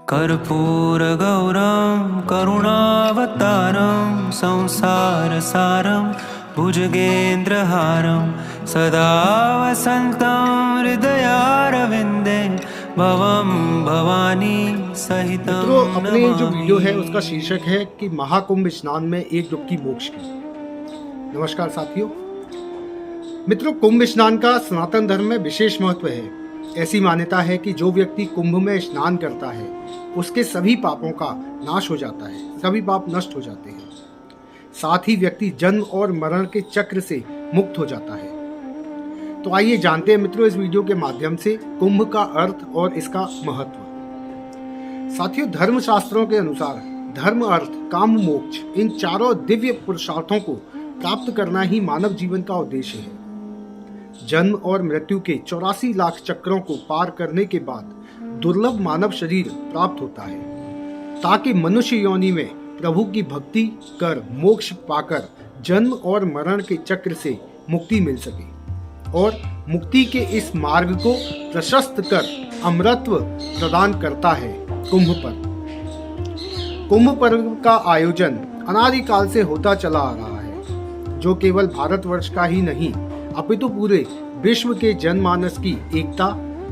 कर्पूरगौरं करुणावतारं संसारसारं भुजगेन्द्रहारं सदा वसन्तं हृदयारविन्दे भवं भवानी सहितं मित्रों, अपने जो नमामि। वीडियो है उसका शीर्षक है कि महाकुंभ स्नान में एक डुबकी मोक्ष की। नमस्कार साथियों। मित्रों, कुंभ स्नान का सनातन धर्म में विशेष महत्व है। ऐसी मान्यता है कि जो व्यक्ति कुंभ में स्नान करता है उसके सभी पापों का नाश हो जाता है, सभी पाप नष्ट हो जाते हैं। साथ ही व्यक्ति जन्म और मरण के चक्र से मुक्त हो जाता है। तो आइए जानते हैं मित्रों इस वीडियो के माध्यम से कुंभ का अर्थ और इसका महत्व। साथियों, धर्म शास्त्रों के अनुसार धर्म, अर्थ, काम, मोक्ष इन चारों दिव्य पुरुषार्थों को प्राप्त करना ही मानव जीवन का उद्देश्य है। जन्म और मृत्यु के 84 लाख चक्रों को पार करने के बाद दुर्लभ मानव शरीर प्राप्त होता है ताकि मनुष्य योनि में प्रभु की भक्ति कर मोक्ष पाकर जन्म और मरण के चक्र से मुक्ति मिल सके और मुक्ति के इस मार्ग को प्रशस्त कर अमरत्व प्रदान करता है कुंभ पर्व। कुंभ पर्व का आयोजन अनादिकाल से होता चला आ रहा है, जो केवल भारतवर्ष का ही नहीं अपितु पूरे विश्व के जनमानस की एकता,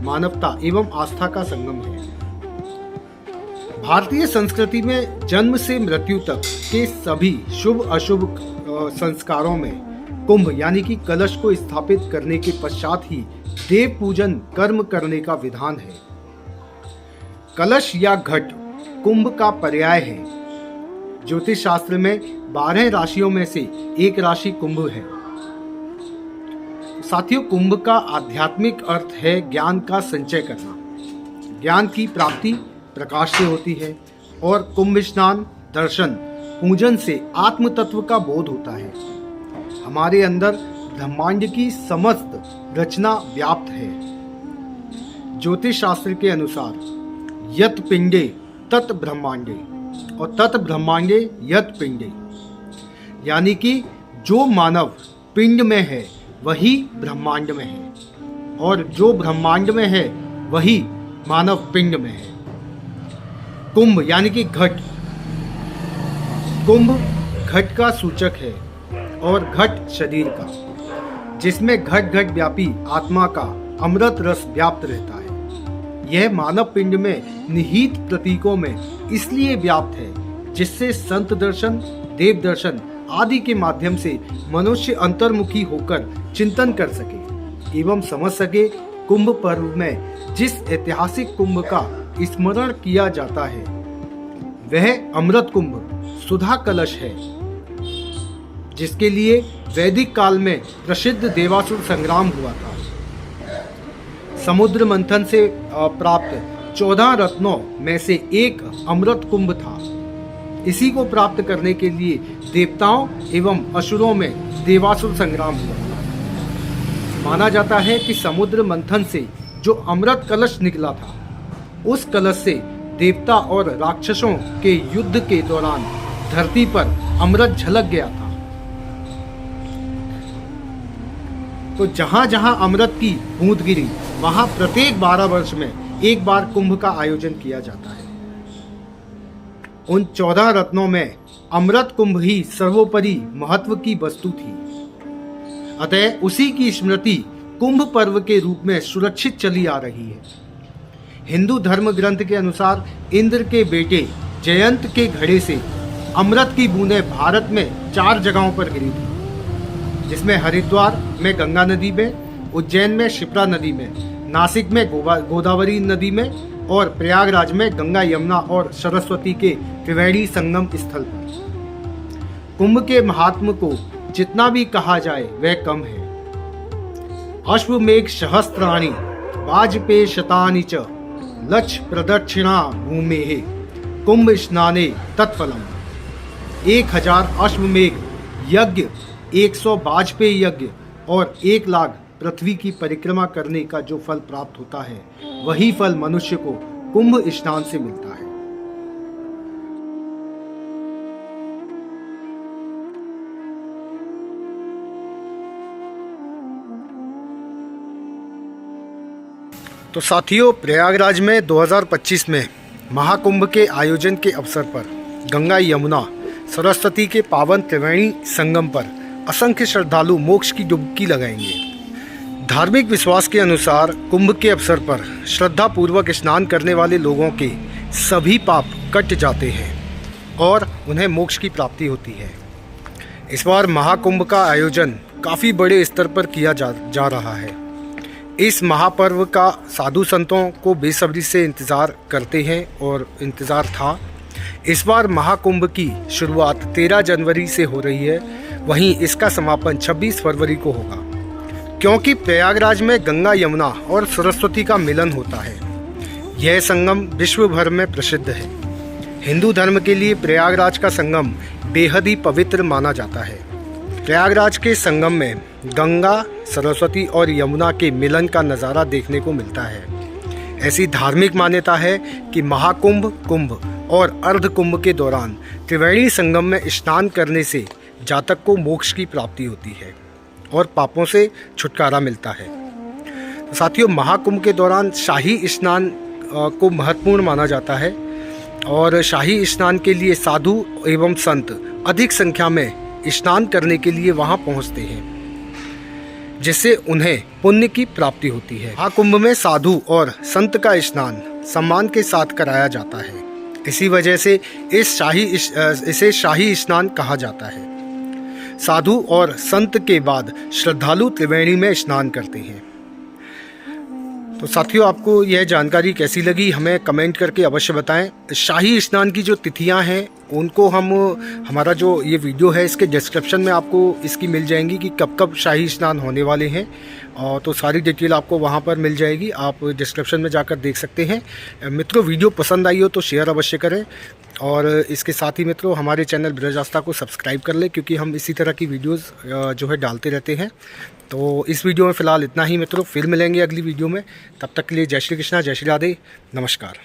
मानवता एवं आस्था का संगम है। भारतीय संस्कृति में जन्म से मृत्यु तक के सभी शुभ अशुभ संस्कारों में कुंभ यानी कि कलश को स्थापित करने के पश्चात ही देव पूजन कर्म करने का विधान है। कलश या घट कुंभ का पर्याय है। ज्योतिष शास्त्र में 12 राशियों में से एक राशि कुंभ है। साथियों, कुंभ का आध्यात्मिक अर्थ है ज्ञान का संचय करना। ज्ञान की प्राप्ति प्रकाश से होती है और कुंभ स्नान, दर्शन, पूजन से आत्म तत्व का बोध होता है। हमारे अंदर ब्रह्मांड की समस्त रचना व्याप्त है। ज्योतिष शास्त्र के अनुसार यत पिंडे तत् ब्रह्मांडे और तत् ब्रह्मांडे यत पिंडे, यानी कि जो मानव पिंड में है वही ब्रह्मांड में है और जो ब्रह्मांड में है वही मानव पिंड में है। कुंभ यानी कि घट, कुंभ घट का सूचक है और घट शरीर का, जिसमें घट घट व्यापी आत्मा का अमृत रस व्याप्त रहता है। यह मानव पिंड में निहित प्रतीकों में इसलिए व्याप्त है जिससे संत दर्शन, देव दर्शन आदि के माध्यम से मनुष्य अंतर्मुखी होकर चिंतन कर सके एवं समझ सके। कुंभ पर्व में जिस ऐतिहासिक कुंभ का स्मरण किया जाता है वह अमृत कुंभ सुधा कलश है, जिसके लिए वैदिक काल में प्रसिद्ध देवासुर संग्राम हुआ था। समुद्र मंथन से प्राप्त 14 रत्नों में से एक अमृत कुंभ था। इसी को प्राप्त करने के लिए देवताओं एवं असुरों में देवासुर संग्राम हुआ। माना जाता है कि समुद्र मंथन से जो अमृत कलश निकला था, उस कलश से देवता और राक्षसों के युद्ध के दौरान धरती पर अमृत झलक गया था। तो जहां जहां अमृत की बूंद गिरी वहां प्रत्येक 12 वर्ष में एक बार कुंभ का आयोजन किया जाता है। उन 14 रत्नों में अमृत कुंभ ही सर्वोपरि महत्व की वस्तु थी। अतः उसी की स्मृति कुंभ पर्व के रूप में सुरक्षित चली आ रही है। हिंदू धर्म ग्रंथ के अनुसार इंद्र के बेटे जयंत के घड़े से अमृत की बूंदें भारत में 4 जगहों पर गिरी थी, जिसमें हरिद्वार में गंगा नदी में, उज्जैन में शिप्रा नदी में, नासिक में गोदावरी नदी में और प्रयागराज में गंगा, यमुना और सरस्वती के त्रिवेणी संगम स्थल पर। कुंभ के महात्म को जितना भी कहा जाए वह कम है। अश्वमेघ सहस्त्राणि वाजपेय शतानि च लक्ष प्रदक्षिणा भूमेः कुंभ स्नाने तत्फलम। 1000 अश्वमेघ यज्ञ, 100 वाजपेय यज्ञ और 1 लाख पृथ्वी की परिक्रमा करने का जो फल प्राप्त होता है वही फल मनुष्य को कुंभ स्नान से मिलता है। तो साथियों, प्रयागराज में 2025 में महाकुंभ के आयोजन के अवसर पर गंगा यमुना सरस्वती के पावन त्रिवेणी संगम पर असंख्य श्रद्धालु मोक्ष की डुबकी लगाएंगे। धार्मिक विश्वास के अनुसार कुंभ के अवसर पर श्रद्धा पूर्वक स्नान करने वाले लोगों के सभी पाप कट जाते हैं और उन्हें मोक्ष की प्राप्ति होती है। इस बार महाकुंभ का आयोजन काफ़ी बड़े स्तर पर किया जा रहा है। इस महापर्व का साधु संतों को बेसब्री से इंतज़ार करते हैं और इंतज़ार था। इस बार महाकुंभ की शुरुआत 13 जनवरी से हो रही है, वहीं इसका समापन 26 फरवरी को होगा, क्योंकि प्रयागराज में गंगा यमुना और सरस्वती का मिलन होता है। यह संगम विश्व भर में प्रसिद्ध है। हिंदू धर्म के लिए प्रयागराज का संगम बेहद ही पवित्र माना जाता है। प्रयागराज के संगम में गंगा, सरस्वती और यमुना के मिलन का नज़ारा देखने को मिलता है। ऐसी धार्मिक मान्यता है कि महाकुंभ, कुंभ और अर्ध कुंभ के दौरान त्रिवेणी संगम में स्नान करने से जातक को मोक्ष की प्राप्ति होती है और पापों से छुटकारा मिलता है। तो साथियों, महाकुंभ के दौरान शाही स्नान को महत्वपूर्ण माना जाता है और शाही स्नान के लिए साधु एवं संत अधिक संख्या में स्नान करने के लिए वहां पहुंचते हैं, जिससे उन्हें पुण्य की प्राप्ति होती है। महाकुंभ में साधु और संत का स्नान सम्मान के साथ कराया जाता है। इसी वजह से इसे शाही स्नान कहा जाता है। साधु और संत के बाद श्रद्धालु त्रिवेणी में स्नान करते हैं। तो साथियों, आपको यह जानकारी कैसी लगी हमें कमेंट करके अवश्य बताएं। शाही स्नान की जो तिथियां हैं उनको हमारा जो ये वीडियो है इसके डिस्क्रिप्शन में आपको इसकी मिल जाएंगी कि कब कब शाही स्नान होने वाले हैं, और तो सारी डिटेल आपको वहां पर मिल जाएगी। आप डिस्क्रिप्शन में जाकर देख सकते हैं। मित्रों, वीडियो पसंद आई हो तो शेयर अवश्य करें और इसके साथ ही मित्रों हमारे चैनल ब्रज आस्था को सब्सक्राइब कर लें, क्योंकि हम इसी तरह की वीडियोस जो है डालते रहते हैं। तो इस वीडियो में फ़िलहाल इतना ही मित्रों, फिर मिलेंगे अगली वीडियो में। तब तक के लिए जय श्री कृष्णा, जय श्री राधे, नमस्कार।